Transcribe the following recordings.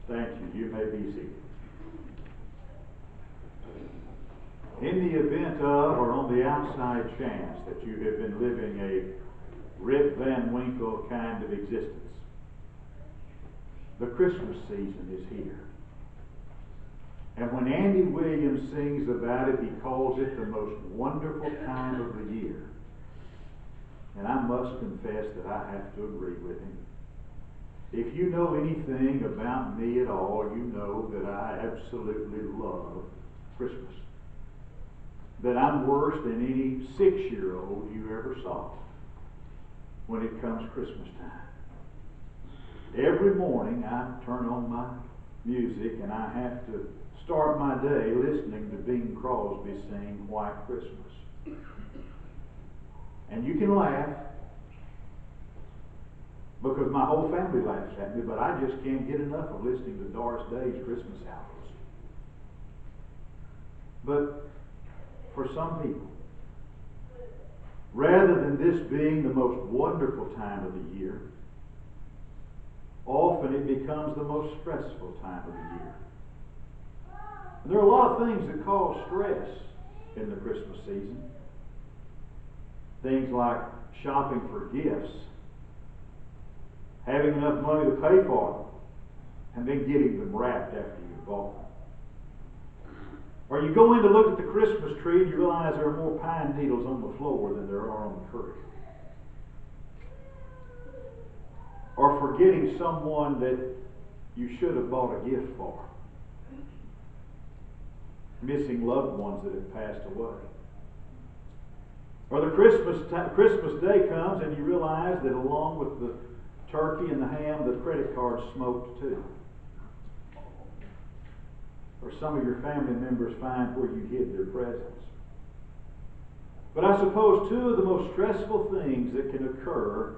Thank you. You may be seated. In the event of, or on the outside chance that you have been living a Rip Van Winkle kind of existence, the Christmas season is here. And when Andy Williams sings about it, he calls it the most wonderful time of the year. And I must confess that I have to agree with him. If you know anything about me at all, you know that I absolutely love Christmas. That I'm worse than any 6-year-old you ever saw when it comes Christmas time. Every morning I turn on my music and I have to start my day listening to Bing Crosby sing White Christmas. And you can laugh, because my whole family laughs at me, but I just can't get enough of listening to Doris Day's Christmas albums. But for some people, rather than this being the most wonderful time of the year, often it becomes the most stressful time of the year. And there are a lot of things that cause stress in the Christmas season. Things like shopping for gifts, having enough money to pay for them, and then getting them wrapped after you've bought them. Or you go in to look at the Christmas tree and you realize there are more pine needles on the floor than there are on the tree. Or forgetting someone that you should have bought a gift for. Missing loved ones that have passed away. Or the Christmas day comes and you realize that along with the turkey and the ham, the credit card's smoked too. Or some of your family members find where you hid their presents. But I suppose two of the most stressful things that can occur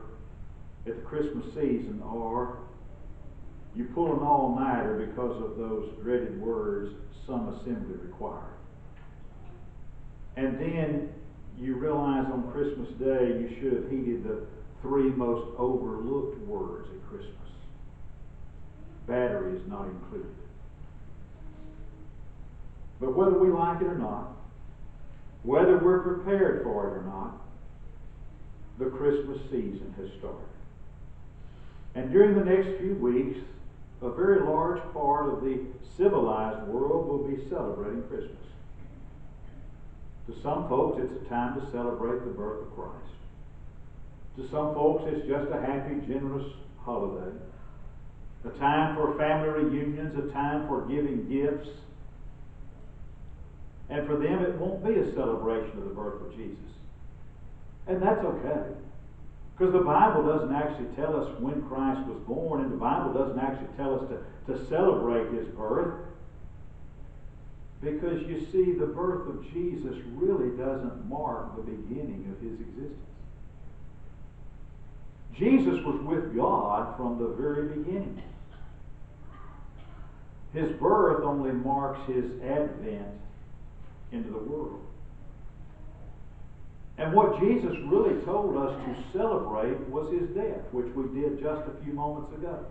at the Christmas season are you pull an all-nighter because of those dreaded words, some assembly required. And then you realize on Christmas Day you should have heeded the 3 most overlooked words at Christmas. Battery is not included. But whether we like it or not, whether we're prepared for it or not, the Christmas season has started. And during the next few weeks, a very large part of the civilized world will be celebrating Christmas. To some folks, it's a time to celebrate the birth of Christ. To some folks, it's just a happy, generous holiday. A time for family reunions, a time for giving gifts. And for them, it won't be a celebration of the birth of Jesus. And that's okay. Because the Bible doesn't actually tell us when Christ was born, and the Bible doesn't actually tell us to celebrate His birth. Because you see, the birth of Jesus really doesn't mark the beginning of His existence. Jesus was with God from the very beginning. His birth only marks His advent into the world. And what Jesus really told us to celebrate was His death, which we did just a few moments ago.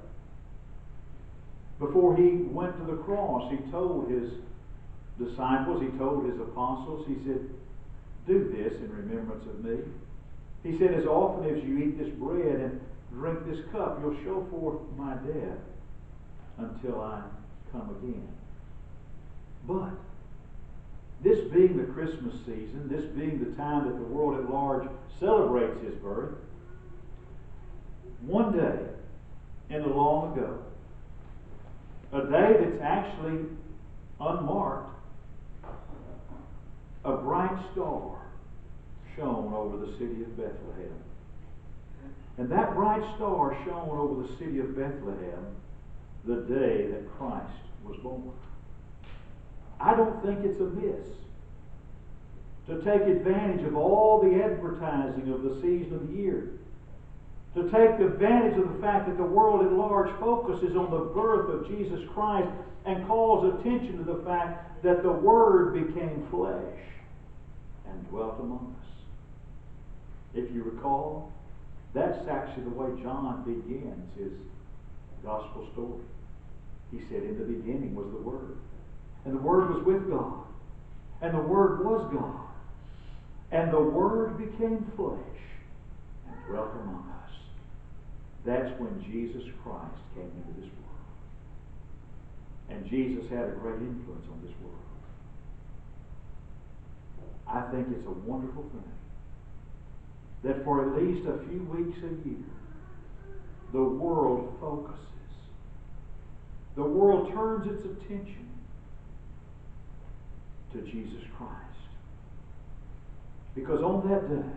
Before He went to the cross, He told His disciples, He told His apostles, He said, "Do this in remembrance of me." He said, "As often as you eat this bread and drink this cup, you'll show forth my death until I come again." But this being the Christmas season, this being the time that the world at large celebrates His birth, one day in the long ago, a day that's actually unmarked, a bright star shone over the city of Bethlehem. And that bright star shone over the city of Bethlehem the day that Christ was born. I don't think it's amiss to take advantage of all the advertising of the season of the year, to take advantage of the fact that the world at large focuses on the birth of Jesus Christ and calls attention to the fact that the Word became flesh and dwelt among us. If you recall, that's actually the way John begins his gospel story. He said, in the beginning was the Word. And the Word was with God. And the Word was God. And the Word became flesh and dwelt among us. That's when Jesus Christ came into this world. And Jesus had a great influence on this world. I think it's a wonderful thing that for at least a few weeks a year, the world focuses. The world turns its attention to Jesus Christ. Because on that day,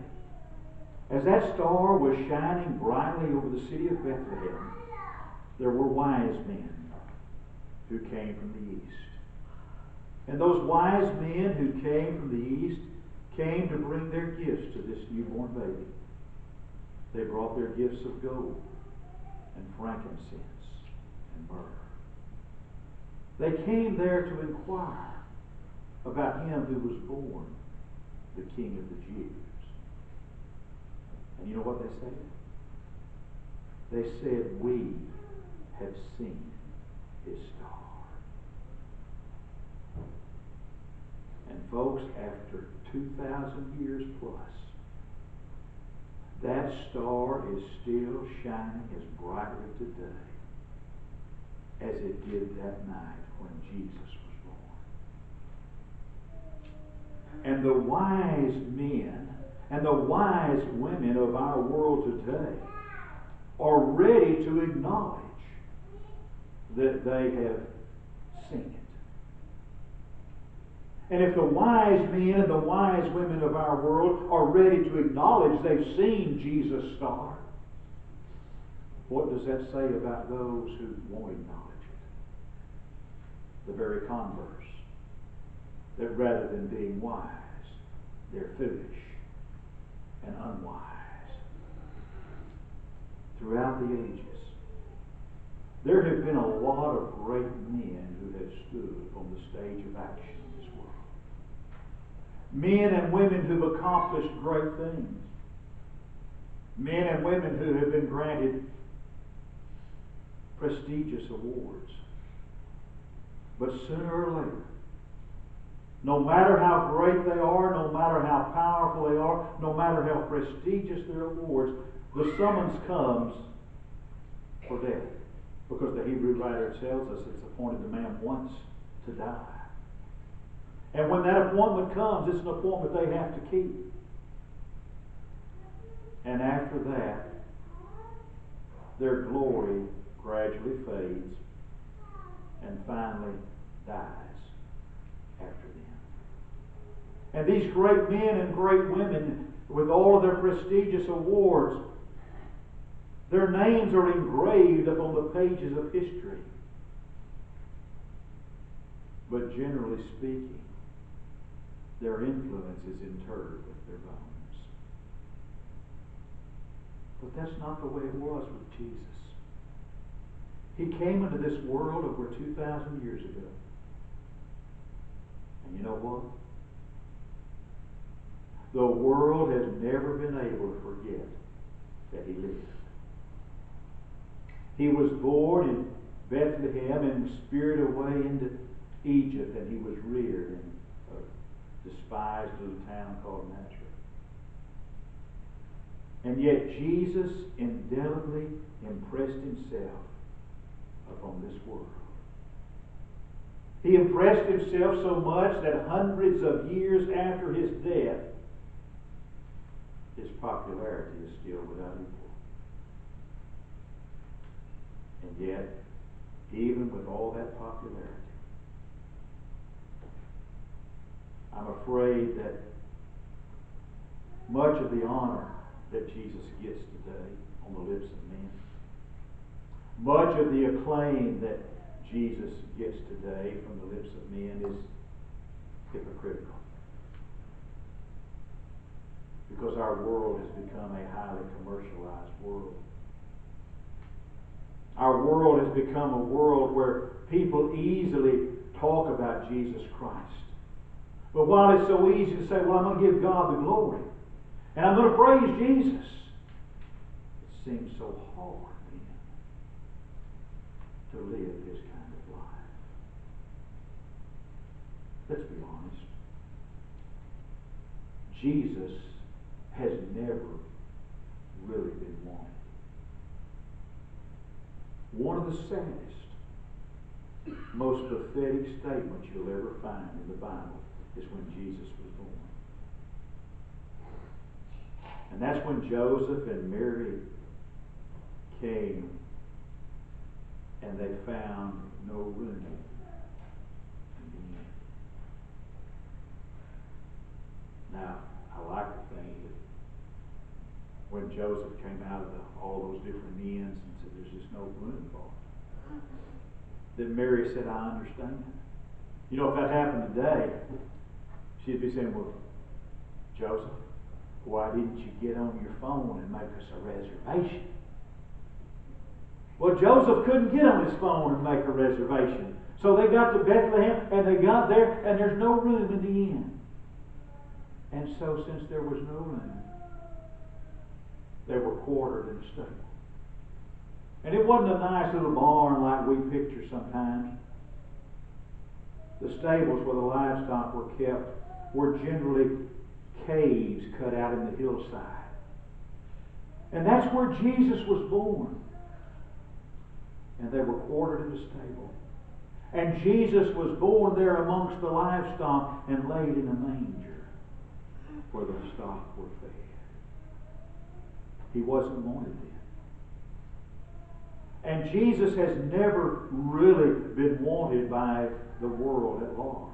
as that star was shining brightly over the city of Bethlehem, there were wise men who came from the east. And those wise men who came from the east came to bring their gifts to this newborn baby. They brought their gifts of gold and frankincense and myrrh. They came there to inquire about him who was born, the King of the Jews. And you know what they said? They said, we have seen his star. And folks, after 2,000 years plus, that star is still shining as brightly today as it did that night when Jesus was born. And the wise men and the wise women of our world today are ready to acknowledge that they have seen it. And if the wise men and the wise women of our world are ready to acknowledge they've seen Jesus' star, what does that say about those who won't acknowledge it? The very converse. That rather than being wise, they're foolish and unwise. Throughout the ages, there have been a lot of great men who have stood on the stage of action in this world. Men and women who've accomplished great things. Men and women who have been granted prestigious awards. But sooner or later, no matter how great they are, no matter how powerful they are, no matter how prestigious their awards, the summons comes for death. Because the Hebrew writer tells us it's appointed the man once to die. And when that appointment comes, it's an appointment they have to keep. And after that, their glory gradually fades and finally dies after them. And these great men and great women, with all of their prestigious awards, their names are engraved upon the pages of history. But generally speaking, their influence is interred with their bones. But that's not the way it was with Jesus. He came into this world over 2,000 years ago. And you know what? The world has never been able to forget that he lived. He was born in Bethlehem and was spirited away into Egypt, and he was reared in a despised little town called Nazareth. And yet Jesus indelibly impressed himself upon this world. He impressed himself so much that hundreds of years after his death, his popularity is still without equal. And yet, even with all that popularity, I'm afraid that much of the honor that Jesus gets today on the lips of men, much of the acclaim that Jesus gets today from the lips of men is hypocritical. Because our world has become a highly commercialized world. Our world has become a world where people easily talk about Jesus Christ. But while it's so easy to say, well, I'm going to give God the glory, and I'm going to praise Jesus, it seems so hard then to live His kind of Jesus has never really been wanted. One of the saddest, most pathetic statements you'll ever find in the Bible is when Jesus was born. And that's when Joseph and Mary came and they found no room in the inn. Now, I like to think that when Joseph came out of all those different inns and said there's just no room for him, that Mary said, I understand. You know, if that happened today, she'd be saying, well, Joseph, why didn't you get on your phone and make us a reservation? Well, Joseph couldn't get on his phone and make a reservation. So they got to Bethlehem and they got there and there's no room in the inn. And so since there was no room, they were quartered in a stable. And it wasn't a nice little barn like we picture sometimes. The stables where the livestock were kept were generally caves cut out in the hillside. And that's where Jesus was born. And they were quartered in the stable. And Jesus was born there amongst the livestock and laid in a manger where the stock were fed. He wasn't wanted then. And Jesus has never really been wanted by the world at large.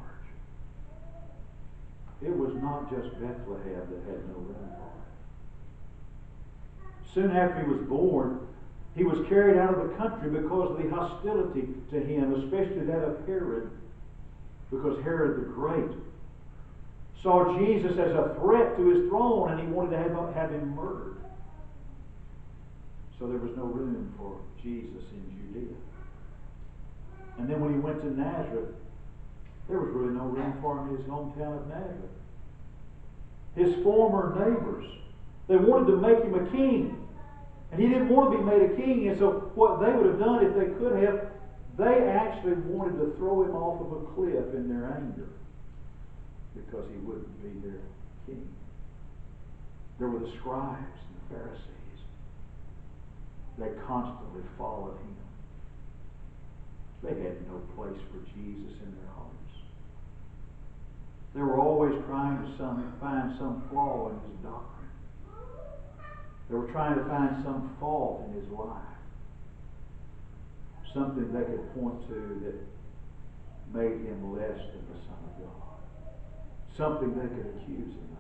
It was not just Bethlehem that had no room for him. Soon after he was born, he was carried out of the country because of the hostility to him, especially that of Herod, because Herod the Great saw Jesus as a threat to his throne and he wanted to have him murdered. So there was no room for Jesus in Judea. And then when he went to Nazareth, there was really no room for him in his hometown of Nazareth. His former neighbors, they wanted to make him a king. And he didn't want to be made a king. And so what they would have done if they could have, they actually wanted to throw him off of a cliff in their anger because he wouldn't be their king. There were the scribes and the Pharisees. They constantly followed him. They had no place for Jesus in their hearts. They were always trying to find some flaw in his doctrine. They were trying to find some fault in his life. Something they could point to that made him less than the Son of God. Something they could accuse him of.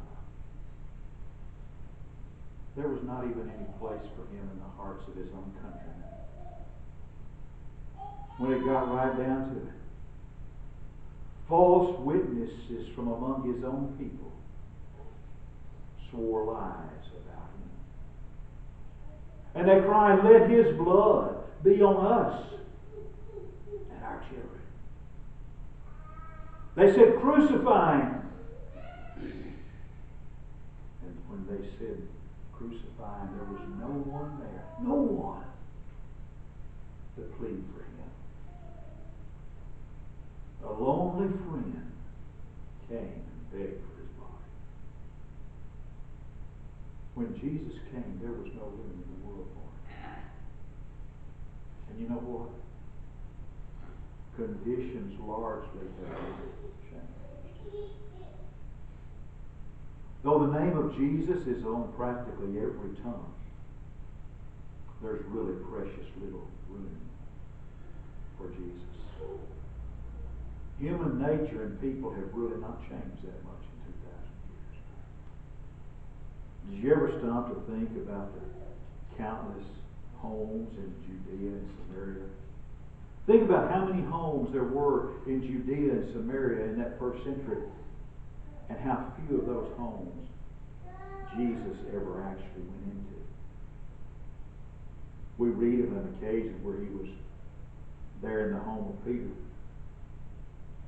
There was not even any place for him in the hearts of his own countrymen. When it got right down to it, false witnesses from among his own people swore lies about him. And they cried, let his blood be on us and our children. They said, crucify him. And when they said, crucify him, there was no one there, no one to plead for him. A lonely friend came and begged for his body. When Jesus came, there was no room in the world for him. And you know what? Conditions largely have changed. Though the name of Jesus is on practically every tongue, there's really precious little room for Jesus. Human nature and people have really not changed that much in 2,000 years. Did you ever stop to think about the countless homes in Judea and Samaria? Think about how many homes there were in Judea and Samaria in that first century, and how few of those homes Jesus ever actually went into. We read of an occasion where he was there in the home of Peter.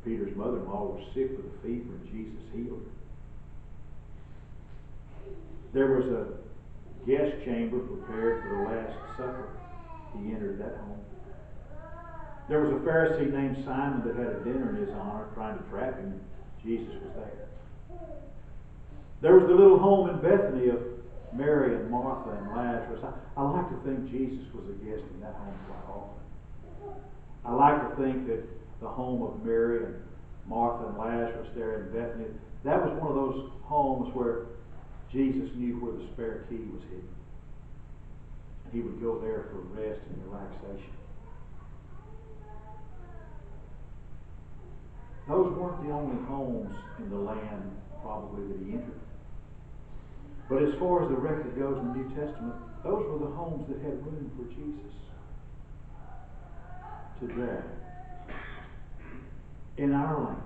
Peter's mother-in-law was sick with a fever and Jesus healed her. There was a guest chamber prepared for the Last Supper. He entered that home. There was a Pharisee named Simon that had a dinner in his honor trying to trap him. Jesus was there. There was the little home in Bethany of Mary and Martha and Lazarus. I like to think Jesus was a guest in that home quite often. I like to think that the home of Mary and Martha and Lazarus there in Bethany, that was one of those homes where Jesus knew where the spare key was hidden. And he would go there for rest and relaxation. Those weren't the only homes in the land probably that he entered. But as far as the record goes in the New Testament, those were the homes that had room for Jesus. Today, in our land,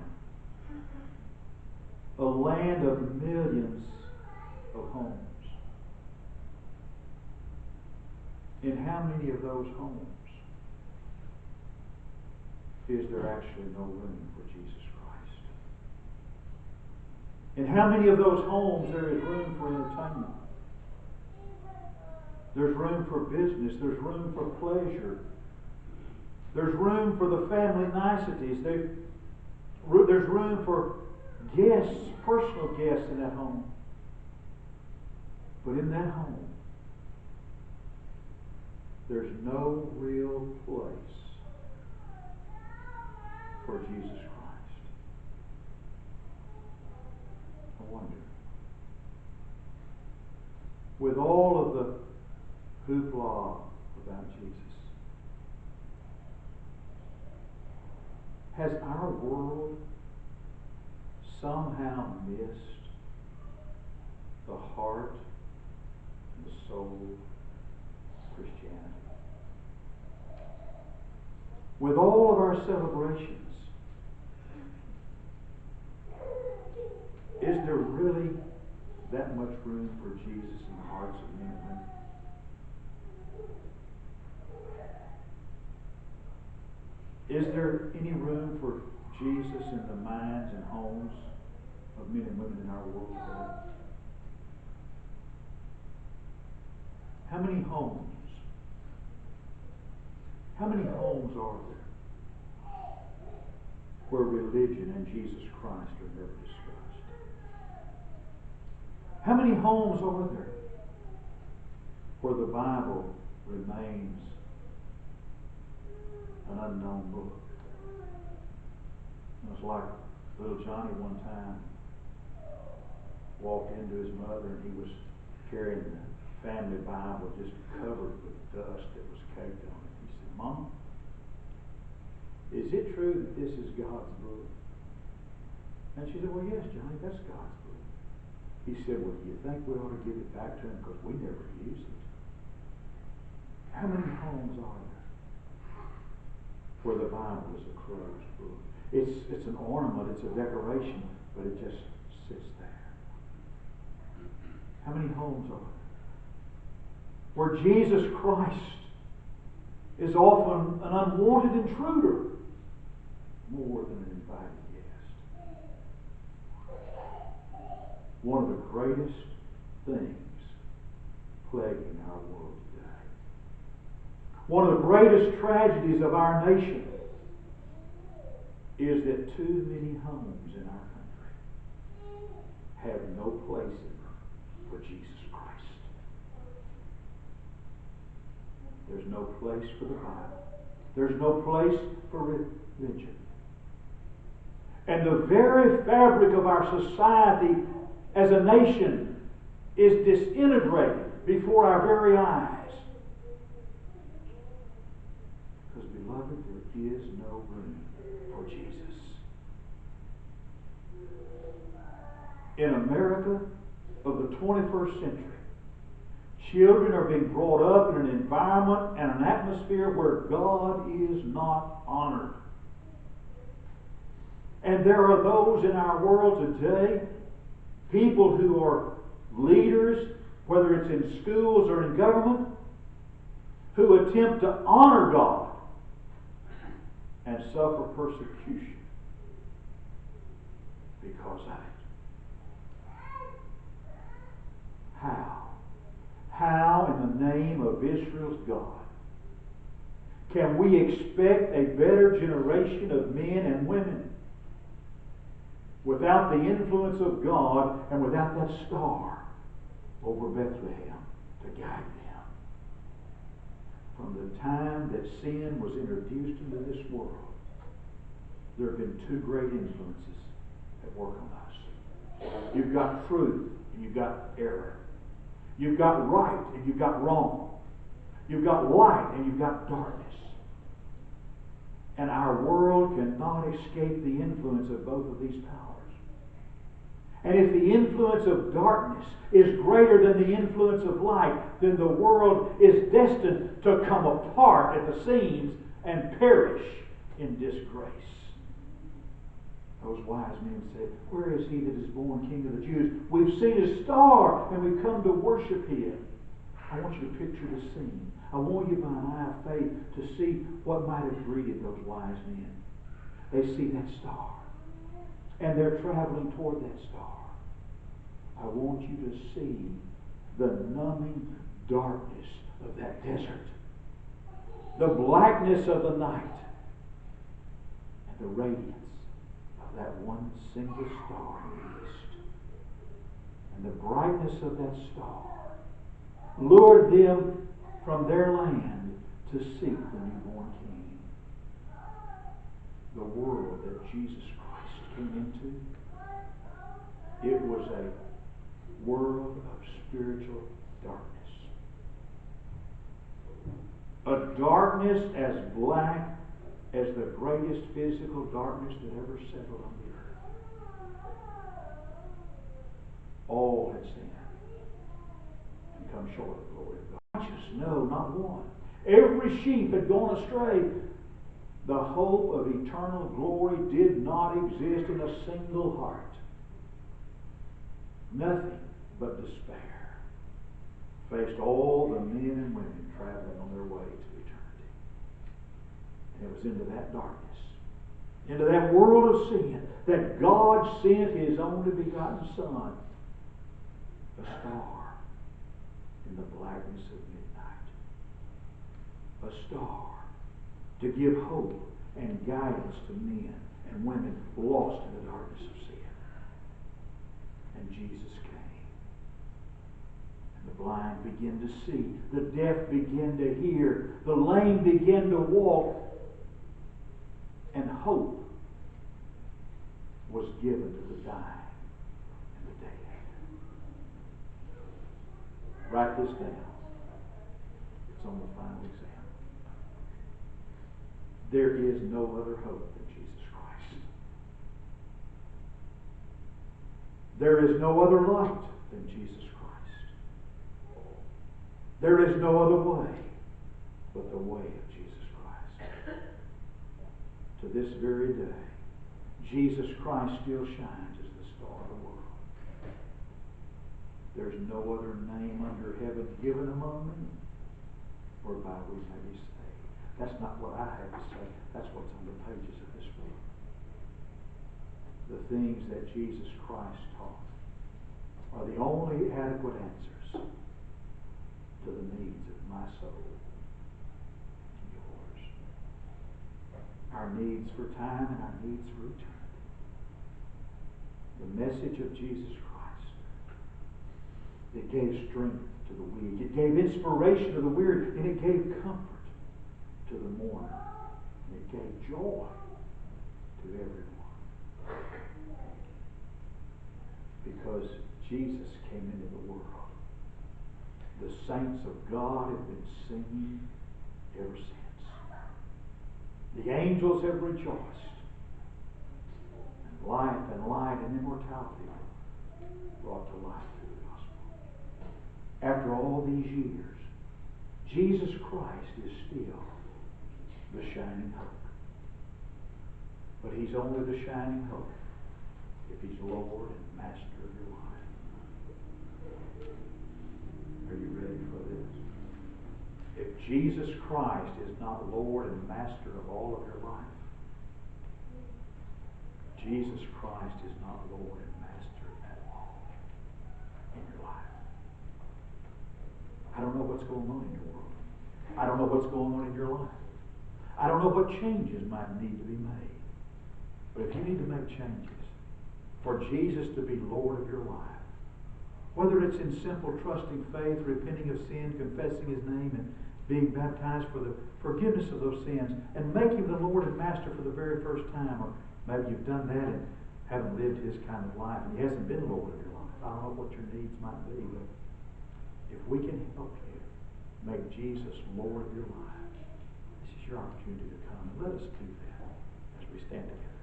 a land of millions of homes. In how many of those homes is there actually no room for Jesus Christ? In how many of those homes there is room for entertainment? There's room for business. There's room for pleasure. There's room for the family niceties. There's room for guests, personal guests in that home. But in that home, there's no real place for Jesus Christ. I wonder, with all of the hoopla about Jesus, has our world somehow missed the heart and the soul of Christianity? With all of our celebrations, is there really that much room for Jesus in the hearts of men and women? Is there any room for Jesus in the minds and homes of men and women in our world today? How many homes? How many homes are there where religion and Jesus Christ are never discussed? How many homes are there where the Bible remains an unknown book? It was like little Johnny one time walked into his mother and he was carrying the family Bible just covered with dust that was caked on it. He said, "Mom, is it true that this is God's book?" And she said, "Well, yes, Johnny, that's God's book." He said, "Well, do you think we ought to give it back to him because we never use it?" How many homes are there where the Bible is a closed book? It's an ornament, it's a decoration, but it just sits there. How many homes are there where Jesus Christ is often an unwanted intruder more than an invited guest? One of the greatest things plaguing our world today, one of the greatest tragedies of our nation, is that too many homes in our country have no place in them for Jesus Christ. There's no place for the Bible. There's no place for religion. And the very fabric of our society as a nation is disintegrated before our very eyes. Because, beloved, there is no room for Jesus. In America of the 21st century, children are being brought up in an environment and an atmosphere where God is not honored. And there are those in our world today, people who are leaders, whether it's in schools or in government, who attempt to honor God and suffer persecution because of it. How? How, in the name of Israel's God, can we expect a better generation of men and women without the influence of God, and without that star over Bethlehem to guide them. From the time that sin was introduced into this world, there have been two great influences that work on us. You've got truth and you've got error. You've got right and you've got wrong. You've got light and you've got darkness. And our world cannot escape the influence of both of these powers. And if the influence of darkness is greater than the influence of light, then the world is destined to come apart at the seams and perish in disgrace. Those wise men said, "Where is he that is born King of the Jews? We've seen his star and we've come to worship him." I want you to picture the scene. I want you by an eye of faith to see what might have greeted those wise men. They see that star and they're traveling toward that star. I want you to see the numbing darkness of that desert, the blackness of the night, and the radiance of that one single star in the east. And the brightness of that star lured them from their land to seek the newborn King. The world that Jesus Christ came into, it was a world of spiritual darkness. A darkness as black as the greatest physical darkness that ever settled on the earth. All had sinned and come short of the glory of God. Righteous, no, not one. Every sheep had gone astray. The hope of eternal glory did not exist in a single heart. Nothing but despair faced all the men and women traveling on their way to eternity. And it was into that darkness, into that world of sin, that God sent His only begotten Son, a star in the blackness of midnight. A star to give hope and guidance to men and women lost in the darkness of sin. And Jesus came. And the blind began to see. The deaf began to hear. The lame began to walk. And hope was given to the dying and the dead. Write this down. It's on the final exam. There is no other hope than Jesus Christ. There is no other light than Jesus Christ. There is no other way but the way of Jesus Christ. To this very day, Jesus Christ still shines as the star of the world. There's no other name under heaven given among men whereby we may be saved. That's not what I have to say. That's what's on the pages of this book. The things that Jesus Christ taught are the only adequate answers to the needs of my soul and yours. Our needs for time and our needs for eternity. The message of Jesus Christ. It gave strength to the weak. It gave inspiration to the weary. And it gave comfort to the mourner. And it gave joy to everyone. Because Jesus came into the world. The saints of God have been singing ever since. The angels have rejoiced. And life and light and immortality brought to life through the gospel. After all these years, Jesus Christ is still the shining hope. But He's only the shining hope if He's Lord and Master of your life. Are you ready for this? If Jesus Christ is not Lord and Master of all of your life, Jesus Christ is not Lord and Master at all in your life. I don't know what's going on in your world. I don't know what's going on in your life. I don't know what changes might need to be made. But if you need to make changes, for Jesus to be Lord of your life. Whether it's in simple trusting faith, repenting of sin, confessing His name, and being baptized for the forgiveness of those sins, and making Him the Lord and Master for the very first time, or maybe you've done that and haven't lived His kind of life, and He hasn't been Lord of your life. I don't know what your needs might be, but if we can help you make Jesus Lord of your life, this is your opportunity to come. Let us do that as we stand together.